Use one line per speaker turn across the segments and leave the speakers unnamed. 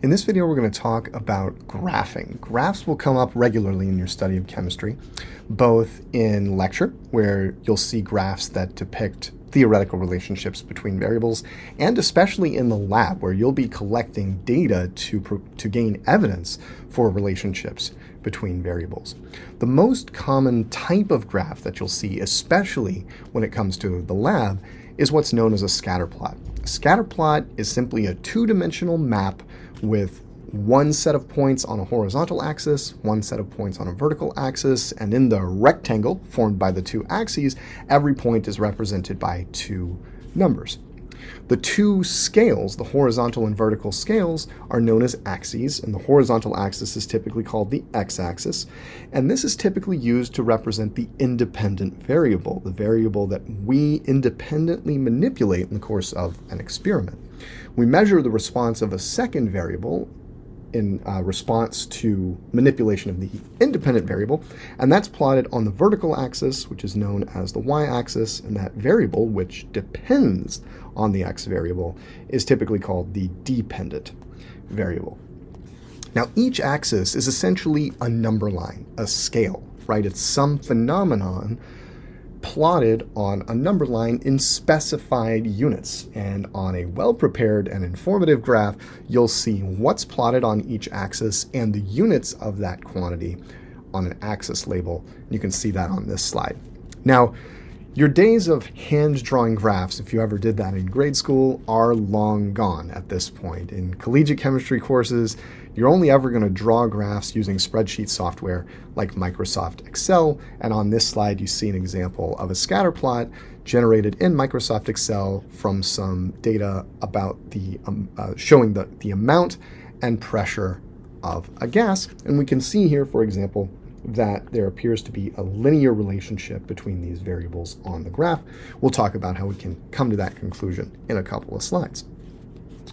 In this video, we're going to talk about graphing. Graphs will come up regularly in your study of chemistry, both in lecture, where you'll see graphs that depict theoretical relationships between variables, and especially in the lab, where you'll be collecting data to gain evidence for relationships between variables. The most common type of graph that you'll see, especially when it comes to the lab, is what's known as a scatter plot. A scatter plot is simply a two-dimensional map with one set of points on a horizontal axis, one set of points on a vertical axis, and in the rectangle formed by the two axes, every point is represented by two numbers. The two scales, the horizontal and vertical scales, are known as axes, and the horizontal axis is typically called the x-axis, and this is typically used to represent the independent variable, the variable that we independently manipulate in the course of an experiment. We measure the response of a second variable in response to manipulation of the independent variable, and that's plotted on the vertical axis, which is known as the y-axis, and that variable, which depends on the x variable, is typically called the dependent variable. Now, each axis is essentially a number line, a scale, right? It's some phenomenon plotted on a number line in specified units. And on a well-prepared and informative graph, you'll see what's plotted on each axis and the units of that quantity on an axis label. You can see that on this slide. Now, your days of hand-drawing graphs, if you ever did that in grade school, are long gone at this point. In collegiate chemistry courses, you're only ever going to draw graphs using spreadsheet software like Microsoft Excel, and on this slide you see an example of a scatter plot generated in Microsoft Excel from some data about showing the amount and pressure of a gas. And we can see here, for example, that there appears to be a linear relationship between these variables on the graph. We'll talk about how we can come to that conclusion in a couple of slides.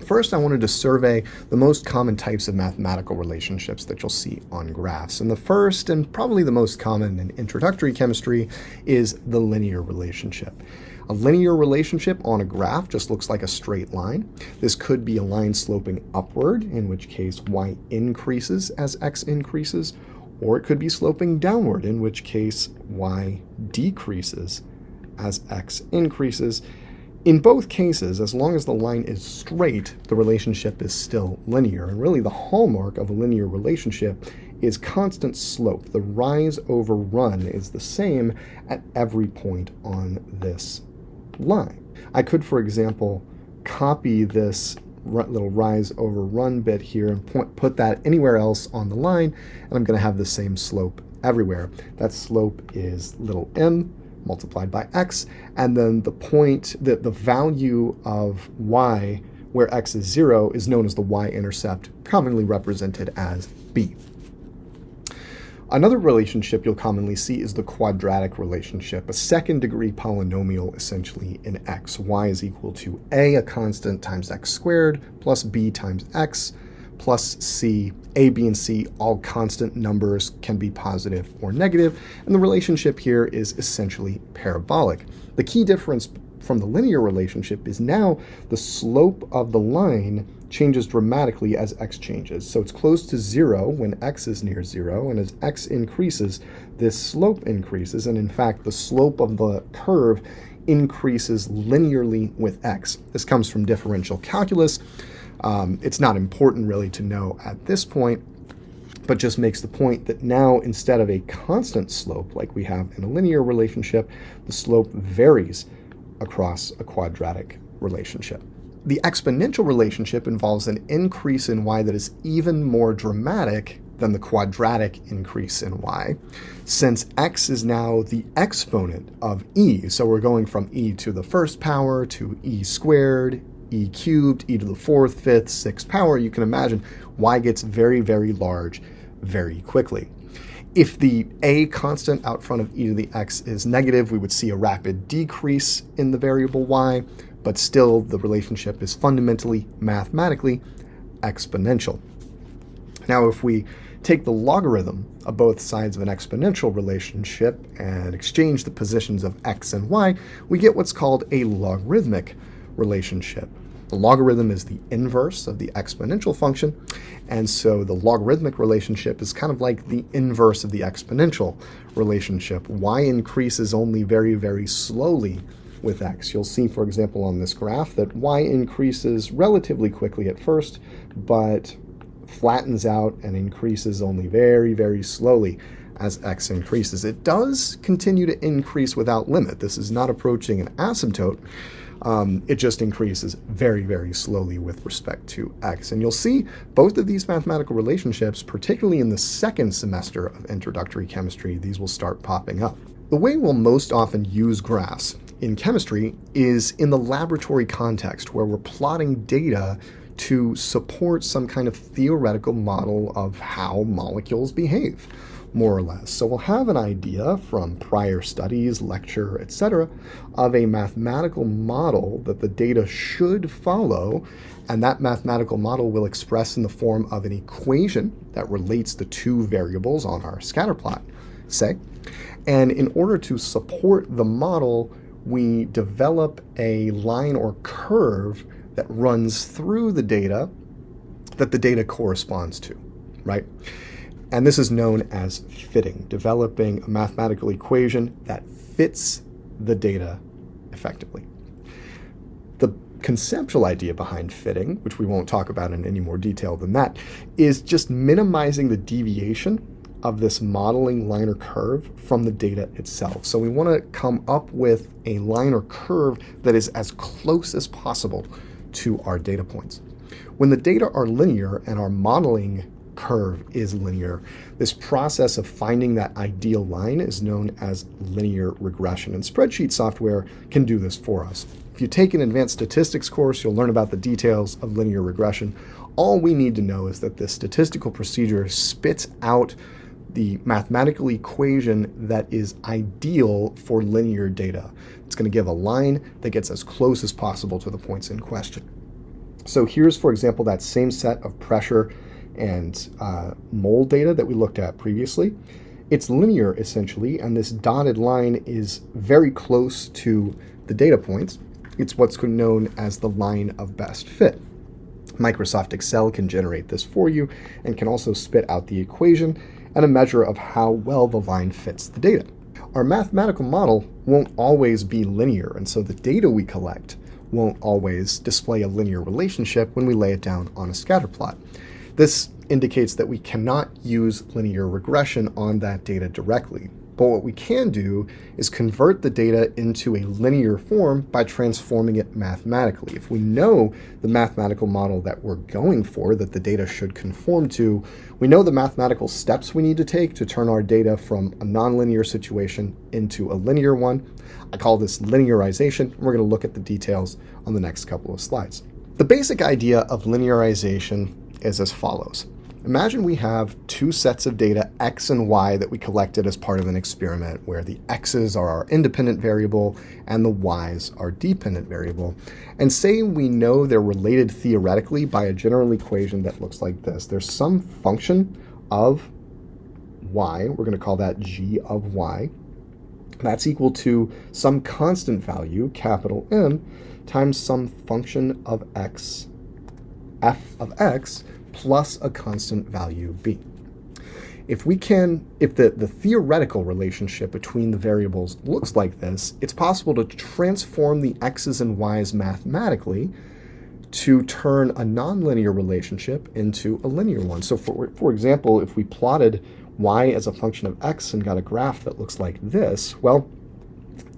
First, I wanted to survey the most common types of mathematical relationships that you'll see on graphs. And the first, and probably the most common in introductory chemistry, is the linear relationship. A linear relationship on a graph just looks like a straight line. This could be a line sloping upward, in which case y increases as x increases, or it could be sloping downward, in which case y decreases as x increases. In both cases, as long as the line is straight, the relationship is still linear. And really the hallmark of a linear relationship is constant slope. The rise over run is the same at every point on this line. I could, for example, copy this little rise over run bit here and put that anywhere else on the line, and I'm going to have the same slope everywhere. That slope is little m multiplied by x, and then the value of y, where x is 0, is known as the y-intercept, commonly represented as b. Another relationship you'll commonly see is the quadratic relationship, a second-degree polynomial essentially in x. Y is equal to a constant, times x squared, plus b times x, plus c. A, b, and c, all constant numbers, can be positive or negative, and the relationship here is essentially parabolic. The key difference from the linear relationship is now the slope of the line changes dramatically as x changes. So it's close to 0 when x is near 0, and as x increases, this slope increases, and in fact, the slope of the curve increases linearly with x. This comes from differential calculus. It's not important really to know at this point, but just makes the point that now instead of a constant slope like we have in a linear relationship, the slope varies across a quadratic relationship. The exponential relationship involves an increase in y that is even more dramatic than the quadratic increase in y, since x is now the exponent of e. So we're going from e to the first power to e squared, e cubed, e to the fourth, fifth, sixth power. You can imagine y gets very, very large very quickly. If the a constant out front of e to the x is negative, we would see a rapid decrease in the variable y, but still the relationship is fundamentally, mathematically, exponential. Now, if we take the logarithm of both sides of an exponential relationship and exchange the positions of x and y, we get what's called a logarithmic relationship. The logarithm is the inverse of the exponential function, and so the logarithmic relationship is kind of like the inverse of the exponential relationship. Y increases only very, very slowly with x. You'll see, for example, on this graph that y increases relatively quickly at first, but flattens out and increases only very, very slowly as x increases. It does continue to increase without limit. This is not approaching an asymptote. It just increases very, very slowly with respect to x. And you'll see both of these mathematical relationships, particularly in the second semester of introductory chemistry, these will start popping up. The way we'll most often use graphs in chemistry is in the laboratory context, where we're plotting data to support some kind of theoretical model of how molecules behave, more or less. So we'll have an idea from prior studies, lecture, etc., of a mathematical model that the data should follow, and that mathematical model will express in the form of an equation that relates the two variables on our scatter plot, say. And in order to support the model, we develop a line or curve that runs through the data that the data corresponds to, right? And this is known as fitting, developing a mathematical equation that fits the data effectively. The conceptual idea behind fitting, which we won't talk about in any more detail than that, is just minimizing the deviation of this modeling line or curve from the data itself. So we want to come up with a line or curve that is as close as possible to our data points. When the data are linear and our modeling curve is linear, this process of finding that ideal line is known as linear regression, and spreadsheet software can do this for us. If you take an advanced statistics course, you'll learn about the details of linear regression. All we need to know is that this statistical procedure spits out the mathematical equation that is ideal for linear data. It's going to give a line that gets as close as possible to the points in question. So here's, for example, that same set of pressure and mole data that we looked at previously. It's linear, essentially, and this dotted line is very close to the data points. It's what's known as the line of best fit. Microsoft Excel can generate this for you and can also spit out the equation and a measure of how well the line fits the data. Our mathematical model won't always be linear, and so the data we collect won't always display a linear relationship when we lay it down on a scatter plot. This indicates that we cannot use linear regression on that data directly. But what we can do is convert the data into a linear form by transforming it mathematically. If we know the mathematical model that we're going for, that the data should conform to, we know the mathematical steps we need to take to turn our data from a nonlinear situation into a linear one. I call this linearization. We're going to look at the details on the next couple of slides. The basic idea of linearization is as follows. Imagine we have two sets of data, x and y, that we collected as part of an experiment where the x's are our independent variable and the y's are dependent variable. And say we know they're related theoretically by a general equation that looks like this. There's some function of y, we're going to call that g of y. That's equal to some constant value, capital M, times some function of x, f of x, plus a constant value b. If the theoretical relationship between the variables looks like this, it's possible to transform the x's and y's mathematically to turn a nonlinear relationship into a linear one. So for example, if we plotted y as a function of x and got a graph that looks like this, well,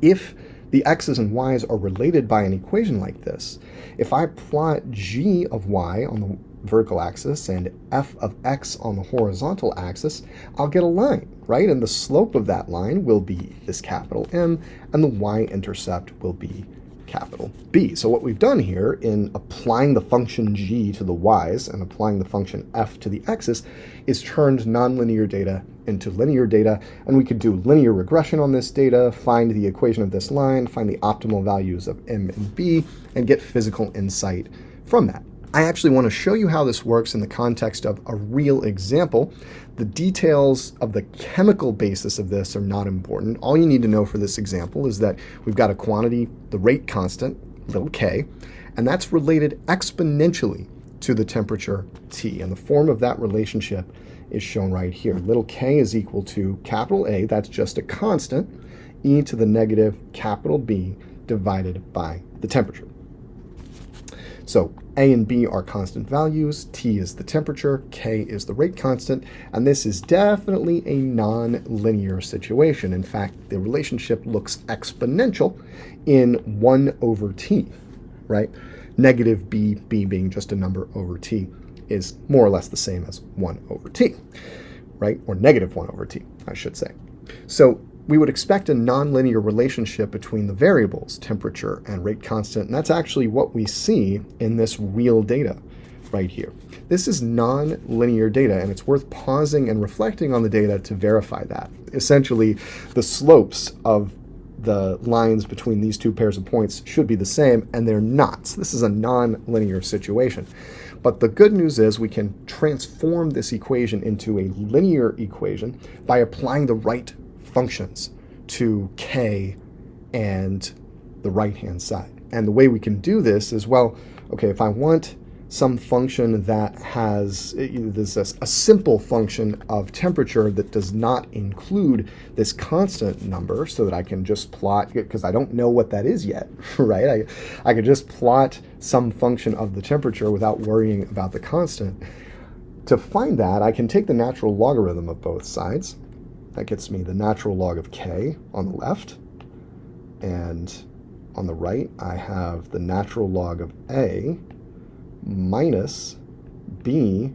if the x's and y's are related by an equation like this, if I plot g of y on the vertical axis and f of x on the horizontal axis, I'll get a line, right? And the slope of that line will be this capital M, and the y-intercept will be capital B. So what we've done here in applying the function g to the y's and applying the function f to the x's is turned nonlinear data into linear data, and we could do linear regression on this data, find the equation of this line, find the optimal values of m and b, and get physical insight from that. I actually want to show you how this works in the context of a real example. The details of the chemical basis of this are not important. All you need to know for this example is that we've got a quantity, the rate constant, little k, and that's related exponentially to the temperature T. And the form of that relationship is shown right here. Little k is equal to capital A, that's just a constant, e to the negative capital B divided by the temperature. So A and B are constant values, T is the temperature, K is the rate constant, and this is definitely a non-linear situation. In fact, the relationship looks exponential in 1 over T, right? Negative B, B being just a number over T, is more or less the same as 1 over T, right? Or negative 1 over T, I should say. So we would expect a nonlinear relationship between the variables, temperature and rate constant, and that's actually what we see in this real data right here. This is nonlinear data, and it's worth pausing and reflecting on the data to verify that. Essentially, the slopes of the lines between these two pairs of points should be the same, and they're not. So this is a non-linear situation. But the good news is we can transform this equation into a linear equation by applying the right functions to k and the right-hand side. And the way we can do this is, well, okay, if I want some function that has a simple function of temperature that does not include this constant number, so that I can just plot, because I don't know what that is yet, right? I could just plot some function of the temperature without worrying about the constant. To find that, I can take the natural logarithm of both sides. That gets me the natural log of k on the left, and on the right I have the natural log of A minus B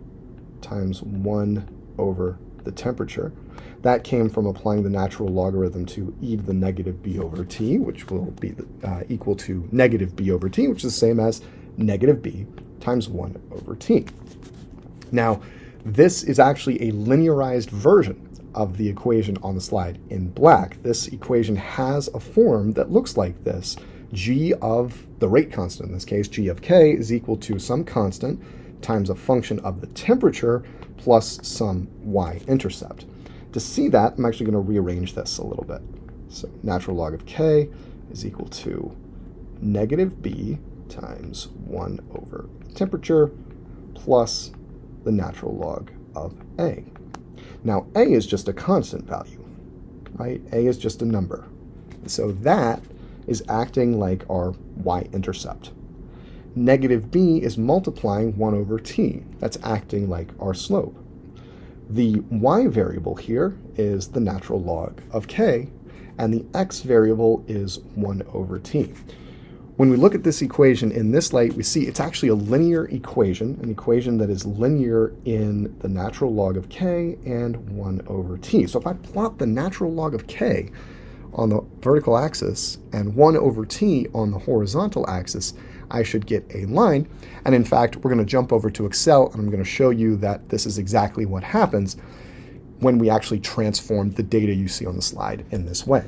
times 1 over the temperature. That came from applying the natural logarithm to e to the negative b over t, which will be equal to negative b over t, which is the same as negative b times 1 over t. Now, this is actually a linearized version of the equation on the slide in black. This equation has a form that looks like this. G of the rate constant, in this case g of k, is equal to some constant times a function of the temperature plus some y-intercept. To see that, I'm actually going to rearrange this a little bit. So natural log of k is equal to negative b times 1 over temperature plus the natural log of A. Now, A is just a constant value, right? A is just a number. So that is acting like our y-intercept. Negative b is multiplying 1 over t. That's acting like our slope. The y variable here is the natural log of k, and the x variable is 1 over t. When we look at this equation in this light, we see it's actually a linear equation, an equation that is linear in the natural log of k and 1 over t. So if I plot the natural log of k on the vertical axis and 1 over t on the horizontal axis, I should get a line. And in fact, we're going to jump over to Excel, and I'm going to show you that this is exactly what happens when we actually transform the data you see on the slide in this way.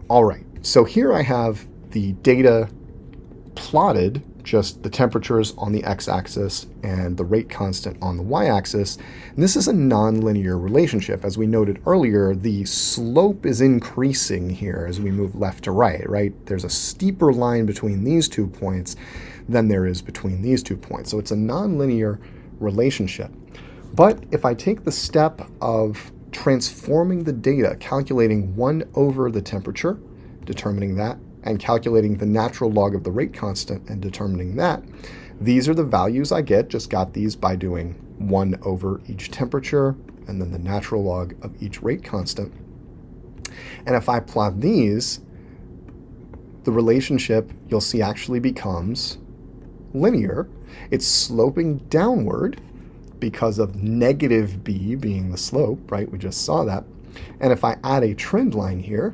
All right, so here I have the data plotted, just the temperatures on the x-axis and the rate constant on the y-axis. And this is a nonlinear relationship. As we noted earlier, the slope is increasing here as we move left to right? There's a steeper line between these 2 points than there is between these 2 points. So it's a nonlinear relationship. But if I take the step of transforming the data, calculating 1 over the temperature, determining that, and calculating the natural log of the rate constant and determining that, these are the values I get. Just got these by doing 1 over each temperature and then the natural log of each rate constant. And if I plot these, the relationship you'll see actually becomes linear. It's sloping downward because of negative b being the slope, right? We just saw that. And if I add a trend line here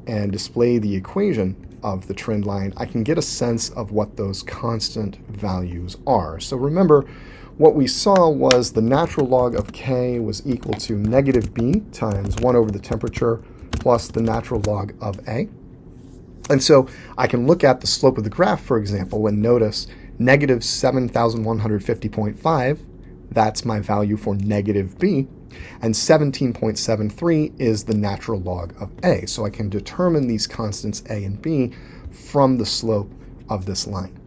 and display the equation of the trend line, I can get a sense of what those constant values are. So remember, what we saw was the natural log of k was equal to negative b times 1 over the temperature plus the natural log of A. And so I can look at the slope of the graph, for example, and notice negative 7,150.5, that's my value for negative b, and 17.73 is the natural log of A. So I can determine these constants A and B from the slope of this line.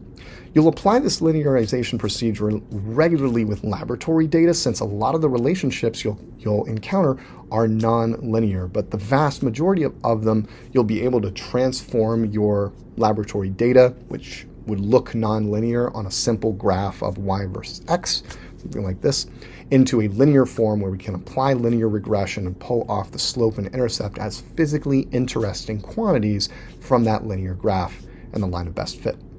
You'll apply this linearization procedure regularly with laboratory data, since a lot of the relationships you'll encounter are non-linear, but the vast majority of them you'll be able to transform your laboratory data, which would look non-linear on a simple graph of y versus x, something like this, into a linear form where we can apply linear regression and pull off the slope and intercept as physically interesting quantities from that linear graph and the line of best fit.